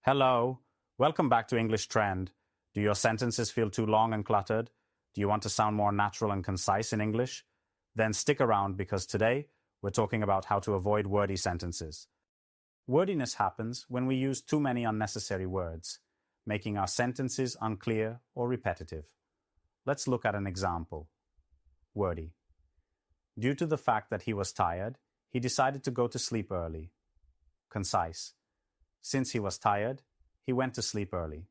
Hello, welcome back to English Trend. Do your sentences feel too long and cluttered? Do you want to sound more natural and concise in English? Then stick around because today we're talking about how to avoid wordy sentences. Wordiness happens when we use too many unnecessary words, making our sentences unclear or repetitive. Let's look at an example. Wordy. Due to the fact that he was tired, he decided to go to sleep early. Concise. Since he was tired, he went to sleep early.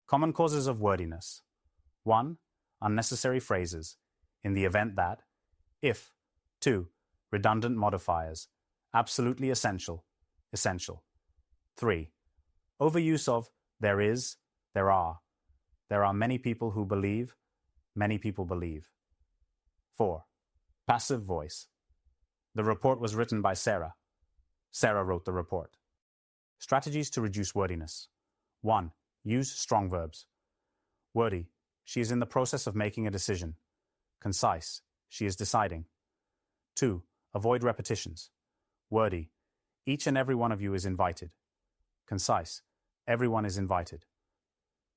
Common causes of wordiness. 1. Unnecessary phrases, in the event that, if. 2. Redundant modifiers, absolutely essential, essential. 3. Overuse of there is, there are. There are many people who believe, many people believe. 4. Passive voice. The report was written by Sarah. Sarah wrote the report. Strategies to reduce wordiness. 1. Use strong verbs. Wordy. She is in the process of making a decision. Concise. She is deciding. 2. Avoid repetitions. Wordy. Each and every one of you is invited. Concise. Everyone is invited.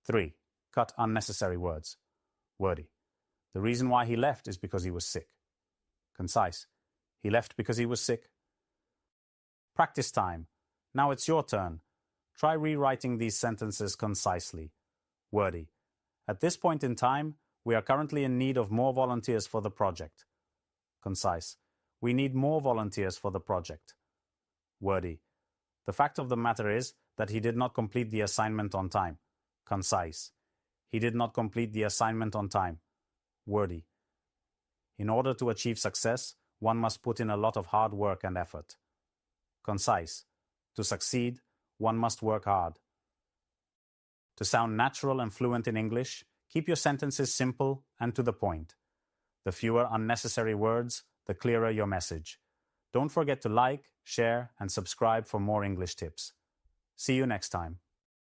3. Cut unnecessary words. Wordy. The reason why he left is because he was sick. Concise. He left because he was sick. Practice time. Now it's your turn. Try rewriting these sentences concisely. Wordy. At this point in time, we are currently in need of more volunteers for the project. Concise. We need more volunteers for the project. Wordy. The fact of the matter is that he did not complete the assignment on time. Concise. He did not complete the assignment on time. Wordy. In order to achieve success, one must put in a lot of hard work and effort. Concise. To succeed, one must work hard. To sound natural and fluent in English, keep your sentences simple and to the point. The fewer unnecessary words, the clearer your message. Don't forget to like, share, and subscribe for more English tips. See you next time.